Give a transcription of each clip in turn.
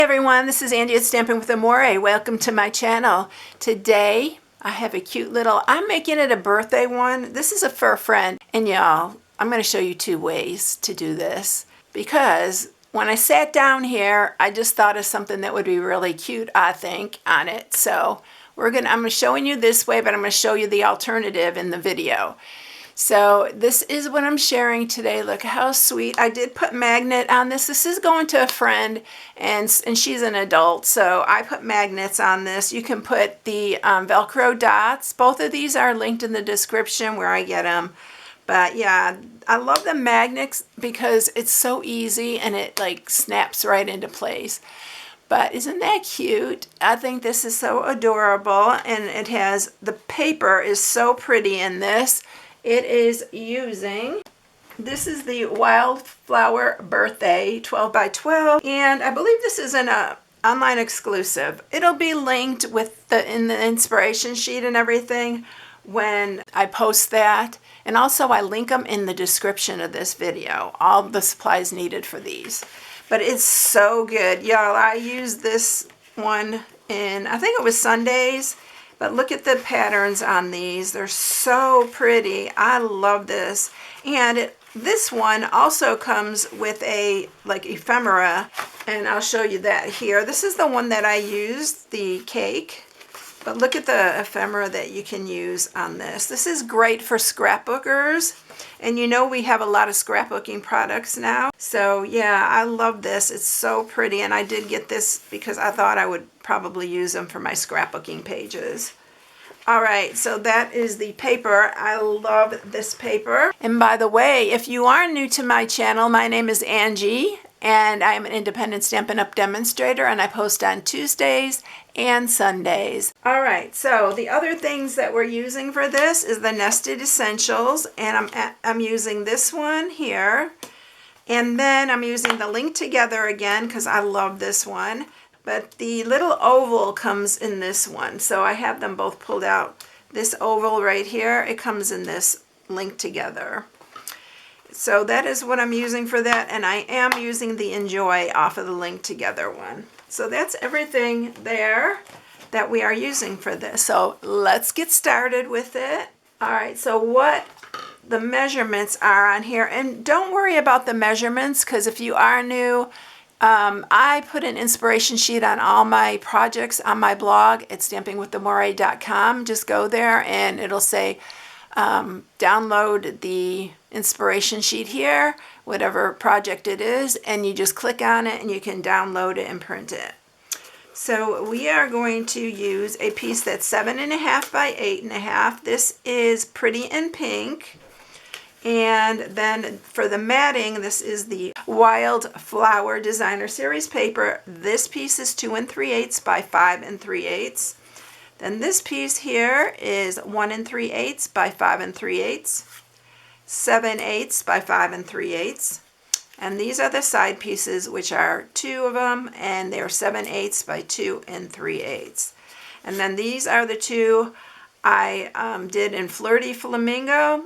Hey everyone, this is Angie at StampingWithAmore. Welcome to my channel. Today I have a cute little, I'm making it a birthday one. This is for a friend. And y'all, I'm going to show you two ways to do this. Because when I sat down here, I just thought of something that would be really cute, I think, on it. So I'm showing you this way, but I'm going to show you the alternative in the video. So this is what I'm sharing today. Look how sweet. I did put magnet on this. This is going to a friend, and she's an adult, so I put magnets on this. You can put the Velcro dots. Both of these are linked in the description where I get them. But yeah, I love the magnets because it's so easy and it like snaps right into place. But isn't that cute? I think this is so adorable, and it has, the paper is so pretty in this. It is using, this is the Wildflower Birthday 12 by 12, and I believe this is an online exclusive. It'll be linked with in the inspiration sheet and everything when I post that, and also I link them in the description of this video, all the supplies needed for these. But it's so good, y'all. I used this one in, I think it was Sundays. But look at the patterns on these. They're so pretty. I love this. And this one also comes with a like ephemera, and I'll show you that here. This is the one that I used, the cake. But look at the ephemera that you can use on this. This is great for scrapbookers. And you know we have a lot of scrapbooking products now. So yeah, I love this. It's so pretty. And I did get this because I thought I would probably use them for my scrapbooking pages. All right, so that is the paper. I love this paper. And by the way, if you are new to my channel, my name is Angie, and I am an independent Stampin' Up! Demonstrator, and I post on Tuesdays and Sundays. All right, so the other things that we're using for this is the Nested Essentials, and I'm using this one here. And then I'm using the Link Together again because I love this one. But the little oval comes in this one. So I have them both pulled out. This oval right here, it comes in this Link Together. So that is what I'm using for that. And I am using the Enjoy off of the Link Together one. So that's everything there that we are using for this. So let's get started with it. All right, so what the measurements are on here. And don't worry about the measurements, because if you are new, I put an inspiration sheet on all my projects on my blog at stampingwithamore.com. Just go there and it'll say download the inspiration sheet here, whatever project it is, and you just click on it and you can download it and print it. So we are going to use a piece that's 7.5 by 8.5. This is Pretty in Pink. And then for the matting, this is the Wildflower Designer Series paper. This piece is 2 3/8 by 5 3/8. Then this piece here is 1 3/8 by 5 3/8, 7/8 by 5 3/8. And these are the side pieces, which are 2 of them, and they're 7/8 by 2 3/8. And then these are the two I did in Flirty Flamingo.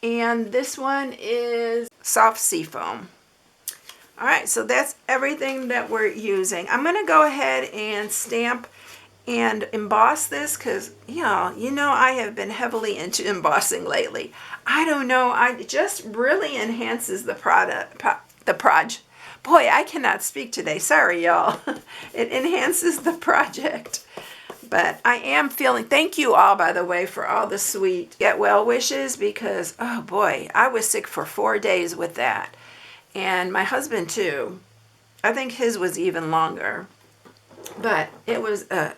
And this one is Soft Seafoam. All right, so that's everything that we're using. I'm going to go ahead and stamp and emboss this because, you know, I have been heavily into embossing lately. I don't know, it just really enhances the project. Boy, I cannot speak today. Sorry, y'all. It enhances the project. But I am feeling, thank you all, by the way, for all the sweet get well wishes, because, oh boy, I was sick for 4 days with that. And my husband too. I think his was even longer. But it was a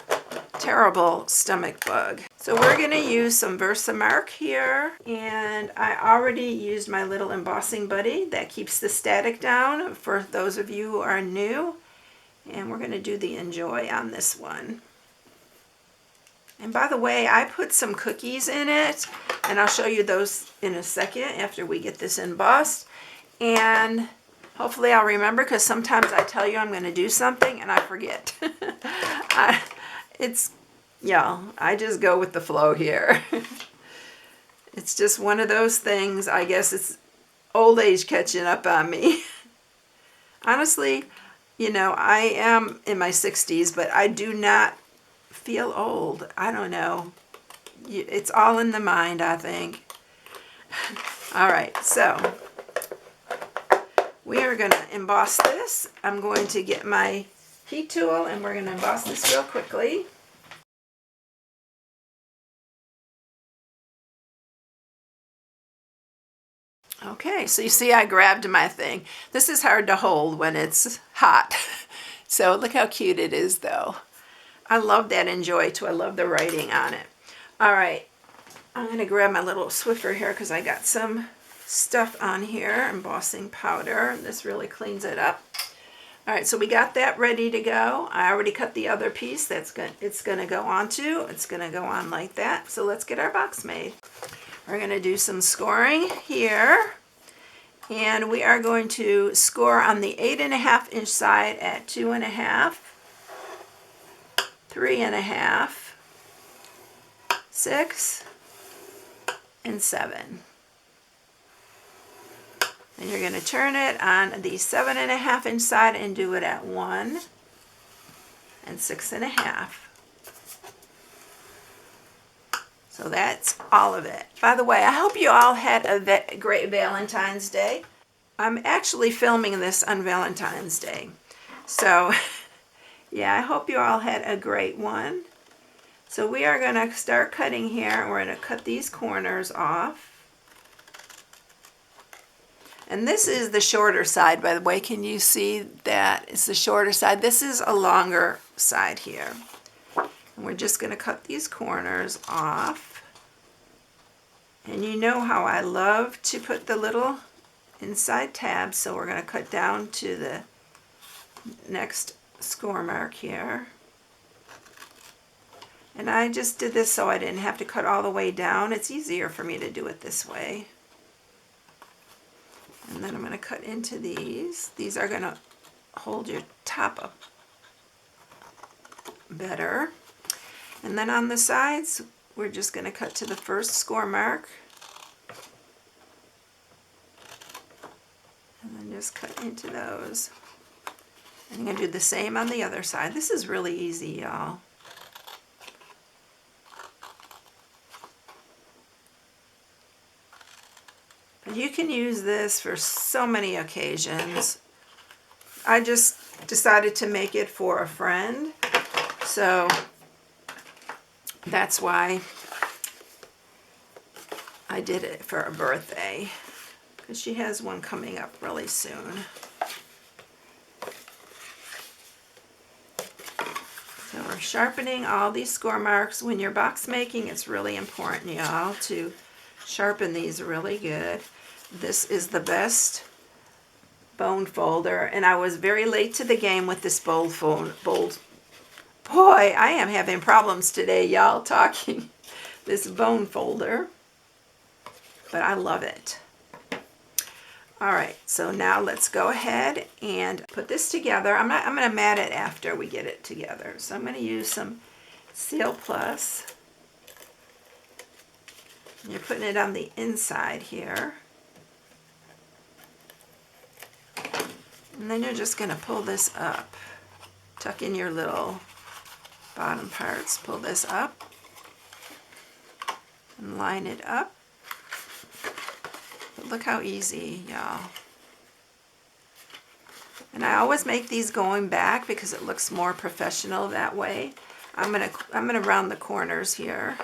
terrible stomach bug. So we're going to use some Versamark here. And I already used my little embossing buddy that keeps the static down for those of you who are new. And we're going to do the Enjoy on this one. And by the way, I put some cookies in it, and I'll show you those in a second after we get this embossed. And hopefully I'll remember, because sometimes I tell you I'm going to do something and I forget. I just go with the flow here. It's just one of those things. I guess it's old age catching up on me. Honestly, You know, I am in my 60s, but I do not feel old. I don't know. It's all in the mind, I think. All right, so we are going to emboss this. I'm going to get my heat tool and we're going to emboss this real quickly. Okay, so you see I grabbed my thing. This is hard to hold when it's hot. So look how cute it is though. I love that Enjoy too. I love the writing on it. All right, I'm going to grab my little Swiffer here because I got some stuff on here, embossing powder. This really cleans it up. All right, so we got that ready to go. I already cut the other piece. It's going to go onto. It's going to go on like that. So let's get our box made. We're going to do some scoring here. And we are going to score on the 8.5 inch side at 2.5, 3.5, 6, and 7. And you're going to turn it on the 7.5 inch side and do it at 1 and 6.5. So that's all of it. By the way, I hope you all had a great Valentine's Day. I'm actually filming this on Valentine's Day. So yeah, I hope you all had a great one. So we are going to start cutting here. We're going to cut these corners off. And this is the shorter side, by the way. Can you see that? It's the shorter side. This is a longer side here. And we're just going to cut these corners off. And you know how I love to put the little inside tabs, so we're going to cut down to the next score mark here. And I just did this so I didn't have to cut all the way down. It's easier for me to do it this way. And then I'm going to cut into these. These are going to hold your top up better. And then on the sides, we're just going to cut to the first score mark. And then just cut into those. And I'm going to do the same on the other side. This is really easy, y'all. But you can use this for so many occasions. I just decided to make it for a friend. So that's why I did it for a birthday, because she has one coming up really soon. So we're sharpening all these score marks. When you're box making, it's really important, y'all, to sharpen these really good. This is the best bone folder, and I was very late to the game with this bold. Boy, I am having problems today, y'all, talking. This bone folder, but I love it. All right, so now let's go ahead and put this together. I'm going to mat it after we get it together. So I'm going to use some Seal Plus. And you're putting it on the inside here. And then you're just going to pull this up. Tuck in your little bottom parts, pull this up, and line it up. But look how easy, y'all. And I always make these going back because it looks more professional that way. I'm gonna round the corners here.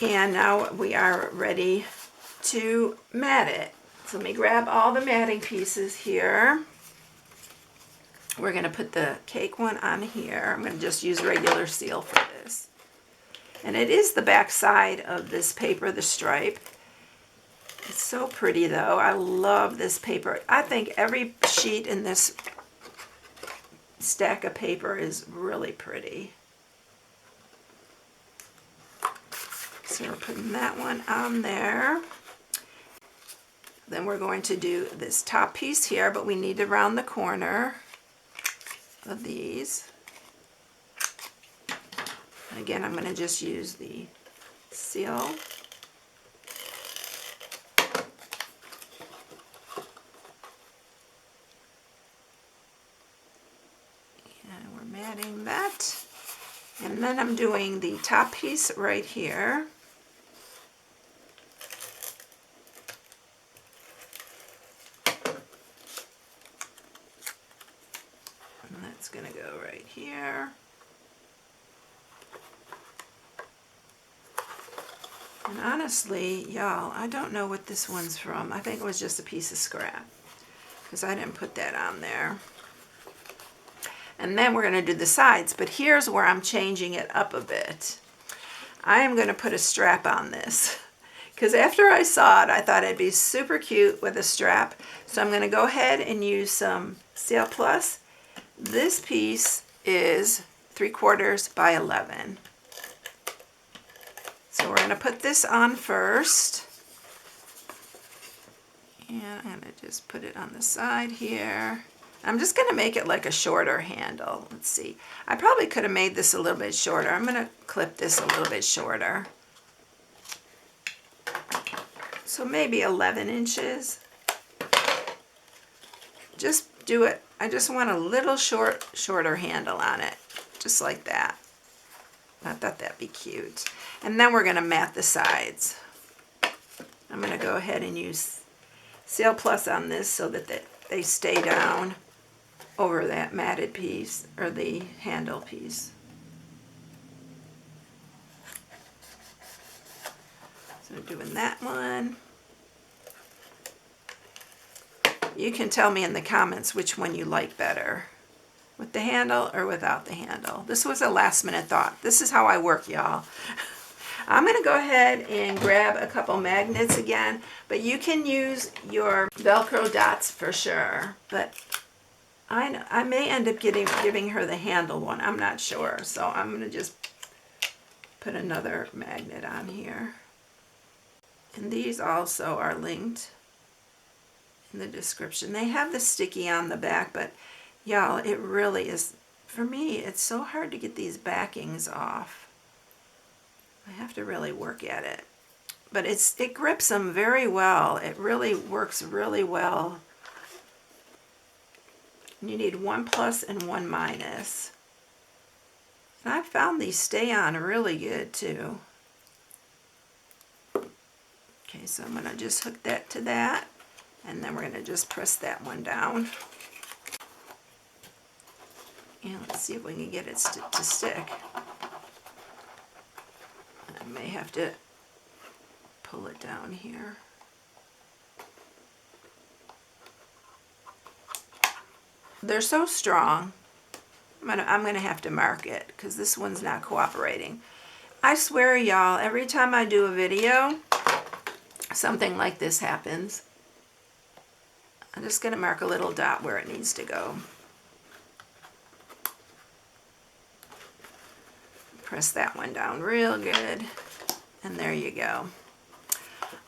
And now we are ready to mat it. So let me grab all the matting pieces here. We're going to put the cake one on here. I'm going to just use regular seal for this. And it is the back side of this paper, the stripe. It's so pretty though. I love this paper. I think every sheet in this stack of paper is really pretty. So we're putting that one on there. Then we're going to do this top piece here, but we need to round the corner of these. And again, I'm going to just use the seal. adding that. And then I'm doing the top piece right here. And that's going to go right here. And honestly, y'all, I don't know what this one's from. I think it was just a piece of scrap because I didn't put that on there. And then we're going to do the sides, but here's where I'm changing it up a bit. I am going to put a strap on this because after I saw it, I thought it'd be super cute with a strap. So I'm going to go ahead and use some Steel Plus. This piece is 3/4 by 11. So we're going to put this on first. And I'm going to just put it on the side here. I'm just going to make it like a shorter handle. Let's see. I probably could have made this a little bit shorter. I'm going to clip this a little bit shorter. So maybe 11 inches. Just do it. I just want a little shorter handle on it. Just like that. I thought that'd be cute. And then we're going to mat the sides. I'm going to go ahead and use Steel Plus on this so that they stay down over that matted piece or the handle piece. So doing that one. You can tell me in the comments which one you like better, with the handle or without the handle. This was a last minute thought. This is how I work, y'all. I'm going to go ahead and grab a couple magnets again, but you can use your Velcro dots for sure. But I may end up giving her the handle one. I'm not sure. So I'm going to just put another magnet on here. And these also are linked in the description. They have the sticky on the back, but y'all, it really is, for me, it's so hard to get these backings off. I have to really work at it. But it grips them very well. It really works really well. You need 1 plus and 1 minus. And I found these stay on really good too. Okay, so I'm going to just hook that to that. And then we're going to just press that one down. And let's see if we can get it to stick. I may have to pull it down here. They're so strong. I'm gonna have to mark it because this one's not cooperating. I swear, y'all, every time I do a video, something like this happens. I'm just gonna mark a little dot where it needs to go. Press that one down real good, and there you go.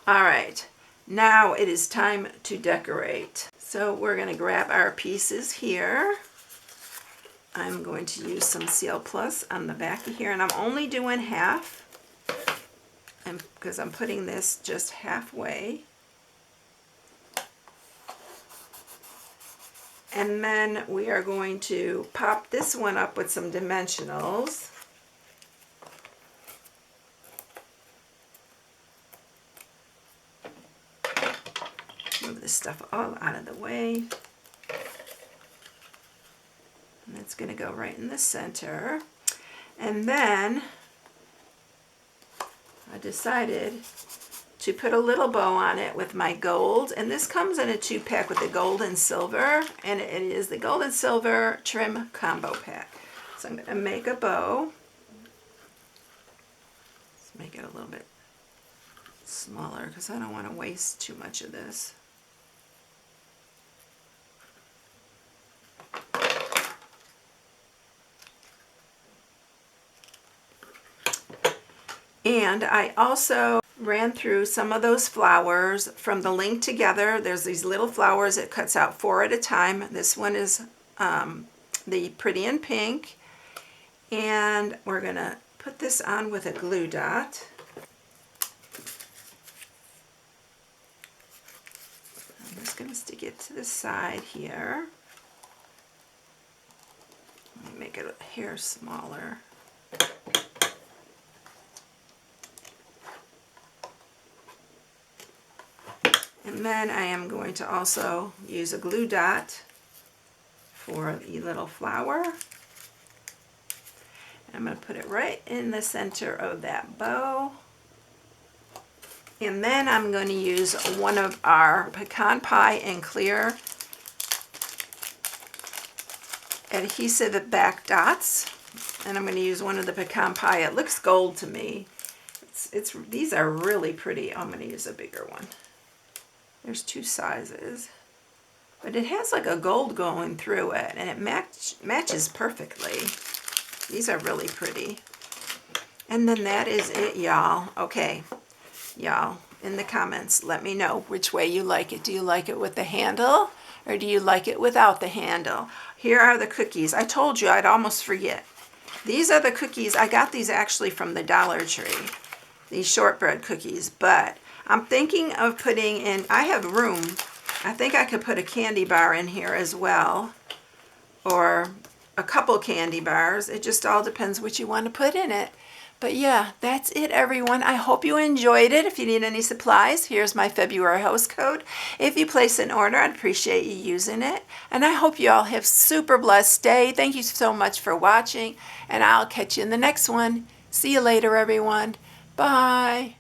All right, now it is time to decorate. So we're going to grab our pieces here. I'm going to use some Steel Plus on the back of here, and I'm only doing half, because I'm putting this just halfway. And then we are going to pop this one up with some dimensionals. Move this stuff all out of the way. And it's going to go right in the center. And then I decided to put a little bow on it with my gold. And this comes in a 2-pack with the gold and silver. And it is the gold and silver trim combo pack. So I'm going to make a bow. Let's make it a little bit smaller because I don't want to waste too much of this. And I also ran through some of those flowers from the link together. There's these little flowers. It cuts out 4 at a time. This one is the Pretty in Pink. And we're going to put this on with a glue dot. I'm just going to stick it to the side here. Let me make it a hair smaller. And then I am going to also use a glue dot for the little flower. I'm going to put it right in the center of that bow. And then I'm going to use one of our pecan pie and clear adhesive back dots. And I'm going to use one of the pecan pie. It looks gold to me. These are really pretty. I'm going to use a bigger one. There's two sizes. But it has like a gold going through it, and it matches perfectly. These are really pretty. And then that is it, y'all. Okay, y'all, in the comments, let me know which way you like it. Do you like it with the handle, or do you like it without the handle? Here are the cookies. I told you I'd almost forget. These are the cookies. I got these actually from the Dollar Tree, these shortbread cookies, but I'm thinking of putting in, I have room. I think I could put a candy bar in here as well, or a couple candy bars. It just all depends what you want to put in it. But yeah, that's it, everyone. I hope you enjoyed it. If you need any supplies, here's my February host code. If you place an order, I'd appreciate you using it. And I hope you all have super blessed day. Thank you so much for watching, and I'll catch you in the next one. See you later, everyone. Bye.